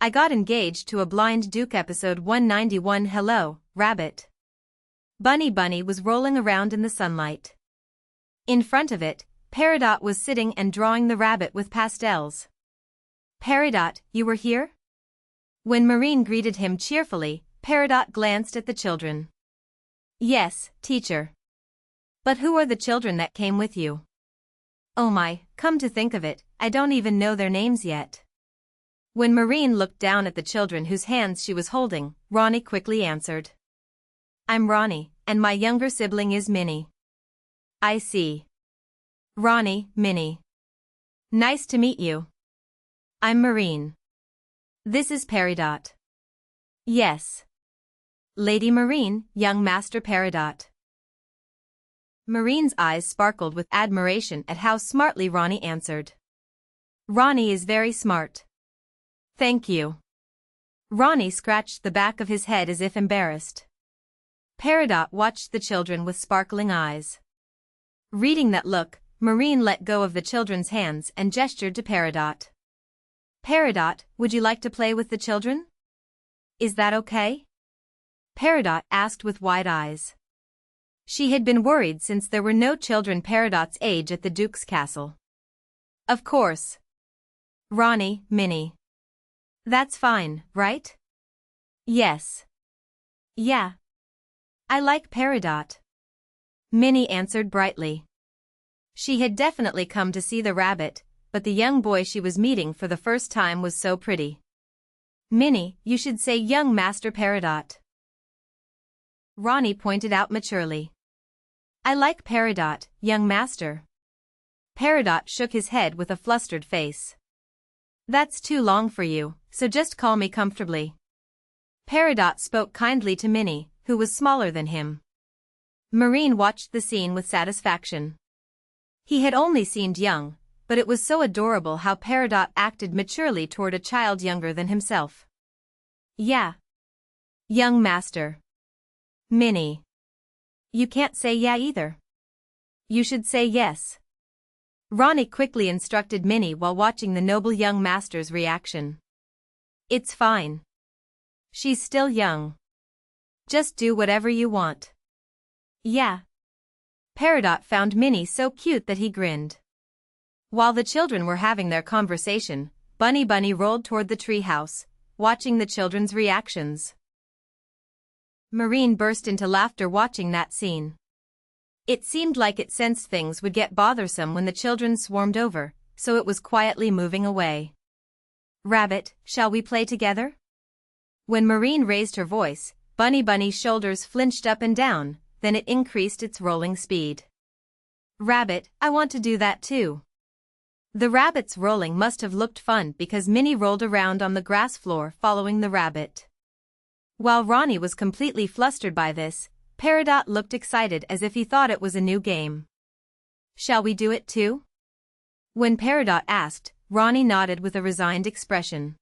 I got engaged to a blind Duke. Episode 191. Hello, Rabbit. Bunny was rolling around in the sunlight. In front of it, Peridot was sitting and drawing the rabbit with pastels. Peridot, you were here? When Marin greeted him cheerfully, Peridot glanced at the children. Yes, teacher. But who are the children that came with you? Oh my, come to think of it, I don't even know their names yet. When Marin looked down at the children whose hands she was holding, Ronnie quickly answered. I'm Ronnie, and my younger sibling is Minnie. I see. Ronnie, Minnie. Nice to meet you. I'm Marin. This is Peridot. Yes. Lady Marin, young Master Peridot. Marin's eyes sparkled with admiration at how smartly Ronnie answered. Ronnie is very smart. Thank you. Ronnie scratched the back of his head as if embarrassed. Peridot watched the children with sparkling eyes. Reading that look, Marin let go of the children's hands and gestured to Peridot. Peridot, would you like to play with the children? Is that okay? Peridot asked with wide eyes. She had been worried since there were no children Peridot's age at the Duke's castle. Of course. Ronnie, Minnie. That's fine, right? Yes. Yeah. I like Peridot. Minnie answered brightly. She had definitely come to see the rabbit, but the young boy she was meeting for the first time was so pretty. Minnie, you should say young Master Peridot. Ronnie pointed out maturely. I like Peridot, young master. Peridot shook his head with a flustered face. That's too long for you, so just call me comfortably. Peridot spoke kindly to Minnie, who was smaller than him. Marin watched the scene with satisfaction. He had only seemed young, but it was so adorable how Peridot acted maturely toward a child younger than himself. Yeah. Young master. Minnie. You can't say yeah either. You should say yes. Ronnie quickly instructed Minnie while watching the noble young master's reaction. It's fine. She's still young. Just do whatever you want. Yeah. Peridot found Minnie so cute that he grinned. While the children were having their conversation, Bunny rolled toward the treehouse, watching the children's reactions. Marin burst into laughter watching that scene. It seemed like it sensed things would get bothersome when the children swarmed over, so it was quietly moving away. Rabbit, shall we play together? When Marin raised her voice, Bunny's shoulders flinched up and down, then it increased its rolling speed. Rabbit, I want to do that too. The rabbit's rolling must have looked fun because Minnie rolled around on the grass floor following the rabbit. While Ronnie was completely flustered by this, Peridot looked excited as if he thought it was a new game. Shall we do it too? When Peridot asked, Ronnie nodded with a resigned expression.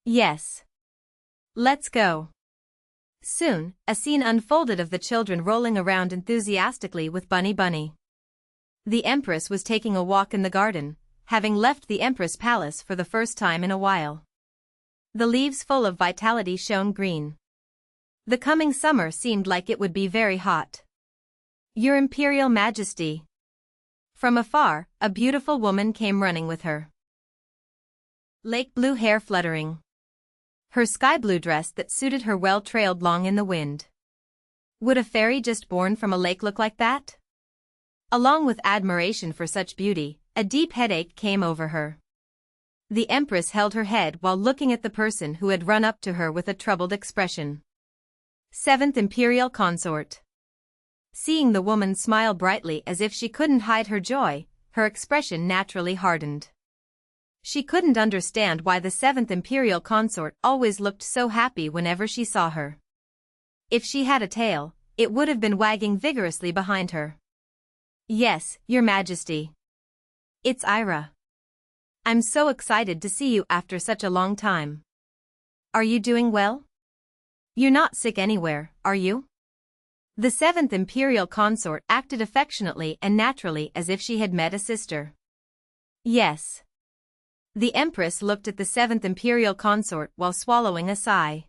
Yes. Let's go. Soon, a scene unfolded of the children rolling around enthusiastically with Bunny. The Empress was taking a walk in the garden, having left the Empress Palace for the first time in a while. The leaves full of vitality shone green. The coming summer seemed like it would be very hot. Your Imperial Majesty. From afar, a beautiful woman came running with her lake blue hair fluttering. Her sky blue dress that suited her well trailed long in the wind. Would a fairy just born from a lake look like that? Along with admiration for such beauty, a deep headache came over her. The Empress held her head while looking at the person who had run up to her with a troubled expression. 7th Imperial Consort. Seeing the woman smile brightly as if she couldn't hide her joy, her expression naturally hardened. She couldn't understand why the 7th Imperial Consort always looked so happy whenever she saw her. If she had a tail, it would have been wagging vigorously behind her. Yes, Your Majesty. It's Ira. I'm so excited to see you after such a long time. Are you doing well? You're not sick anywhere, are you? The 7th Imperial Consort acted affectionately and naturally as if she had met a sister. Yes. The Empress looked at the 7th Imperial Consort while swallowing a sigh.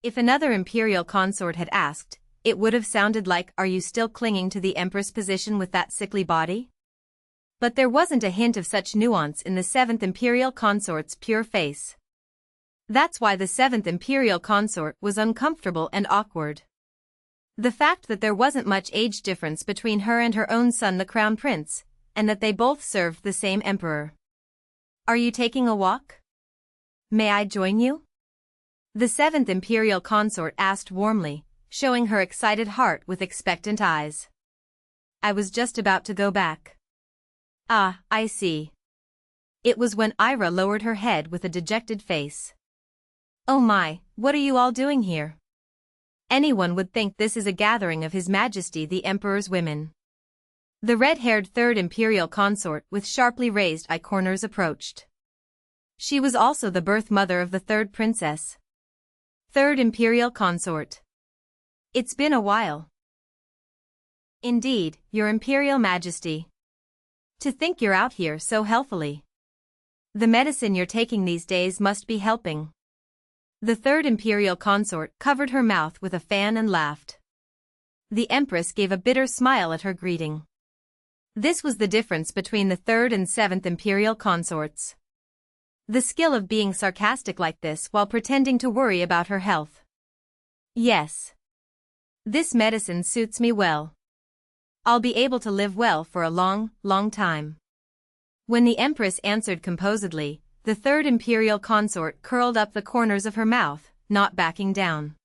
If another Imperial Consort had asked, it would have sounded like, "Are you still clinging to the Empress position with that sickly body?" But there wasn't a hint of such nuance in the 7th Imperial Consort's pure face. That's why the 7th Imperial Consort was uncomfortable and awkward. The fact that there wasn't much age difference between her and her own son the Crown Prince, and that they both served the same emperor. "Are you taking a walk? May I join you?" The 7th Imperial Consort asked warmly, showing her excited heart with expectant eyes. "I was just about to go back." "Ah, I see." It was when Ira lowered her head with a dejected face. "Oh my, what are you all doing here? Anyone would think this is a gathering of His Majesty the Emperor's women." The red-haired 3rd Imperial Consort with sharply raised eye corners approached. She was also the birth mother of the 3rd Princess. 3rd Imperial Consort. "It's been a while." "Indeed, Your Imperial Majesty. To think you're out here so healthily. The medicine you're taking these days must be helping." The 3rd Imperial Consort covered her mouth with a fan and laughed. The Empress gave a bitter smile at her greeting. This was the difference between the 3rd and 7th Imperial Consorts. The skill of being sarcastic like this while pretending to worry about her health. "Yes. This medicine suits me well. I'll be able to live well for a long, long time." When the Empress answered composedly, the 3rd Imperial Consort curled up the corners of her mouth, not backing down.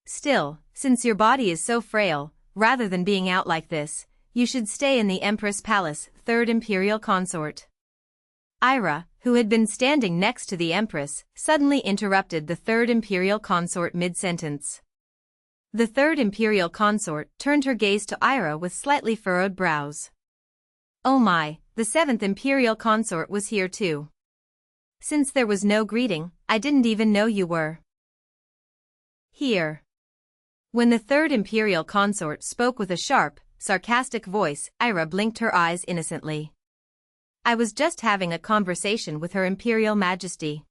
"Still, since your body is so frail, rather than being out like this, you should stay in the Empress Palace, 3rd Imperial Consort." Ira, who had been standing next to the Empress, suddenly interrupted the 3rd Imperial Consort mid-sentence. The 3rd Imperial Consort turned her gaze to Ira with slightly furrowed brows. "Oh my, the 7th Imperial Consort was here too. Since there was no greeting, I didn't even know you were here." When the 3rd Imperial Consort spoke with a sharp, sarcastic voice, Ira blinked her eyes innocently. "I was just having a conversation with Her Imperial Majesty.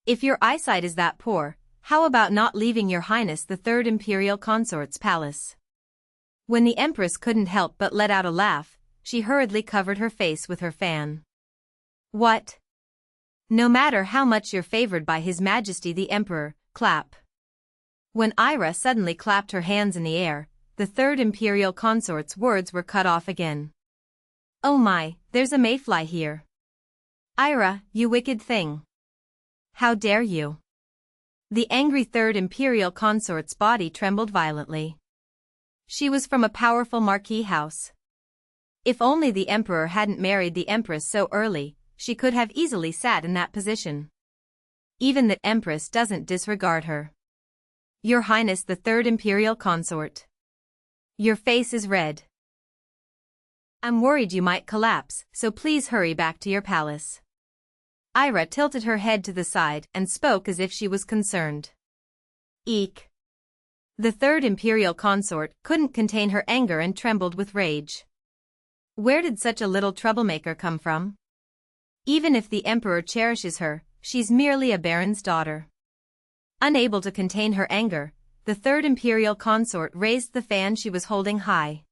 If your eyesight is that poor, how about not leaving Your Highness the 3rd Imperial Consort's palace?" When the Empress couldn't help but let out a laugh, she hurriedly covered her face with her fan. "What? No matter how much you're favored by His Majesty the Emperor, clap." When Ira suddenly clapped her hands in the air, the 3rd Imperial Consort's words were cut off again. "Oh my, there's a mayfly here. Ira, you wicked thing. How dare you?" The angry 3rd Imperial Consort's body trembled violently. She was from a powerful marquis house. If only the Emperor hadn't married the Empress so early, she could have easily sat in that position. Even the Empress doesn't disregard her. "Your Highness the 3rd Imperial Consort. Your face is red. I'm worried you might collapse, so please hurry back to your palace." Ira tilted her head to the side and spoke as if she was concerned. "Eek." The 3rd Imperial Consort couldn't contain her anger and trembled with rage. Where did such a little troublemaker come from? Even if the Emperor cherishes her, she's merely a baron's daughter. Unable to contain her anger, the 3rd Imperial Consort raised the fan she was holding high.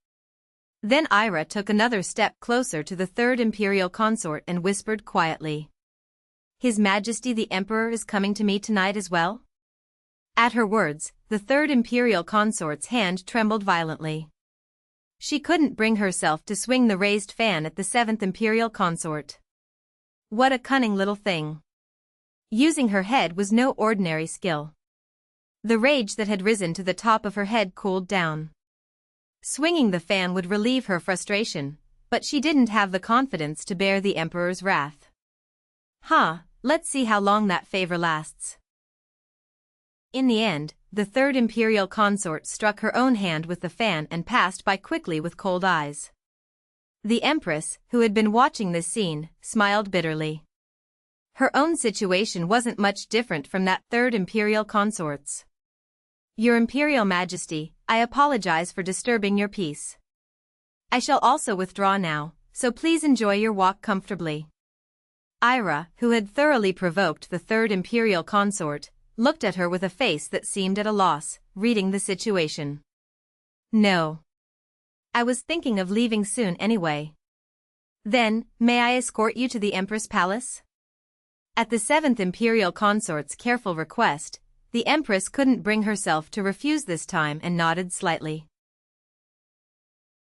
Then Ira took another step closer to the 3rd Imperial Consort and whispered quietly. "His Majesty the Emperor is coming to me tonight as well?" At her words, the 3rd Imperial Consort's hand trembled violently. She couldn't bring herself to swing the raised fan at the 7th Imperial Consort. What a cunning little thing. Using her head was no ordinary skill. The rage that had risen to the top of her head cooled down. Swinging the fan would relieve her frustration, but she didn't have the confidence to bear the Emperor's wrath. Let's see how long that favor lasts." In the end, the 3rd Imperial Consort struck her own hand with the fan and passed by quickly with cold eyes. The Empress, who had been watching this scene, smiled bitterly. Her own situation wasn't much different from that 3rd Imperial Consort's. "Your Imperial Majesty, I apologize for disturbing your peace. I shall also withdraw now, so please enjoy your walk comfortably." Ira, who had thoroughly provoked the third imperial consort, looked at her with a face that seemed at a loss, reading the situation. No. I was thinking of leaving soon anyway. Then, may I escort you to the Empress Palace? At the seventh imperial consort's careful request, the Empress couldn't bring herself to refuse this time and nodded slightly.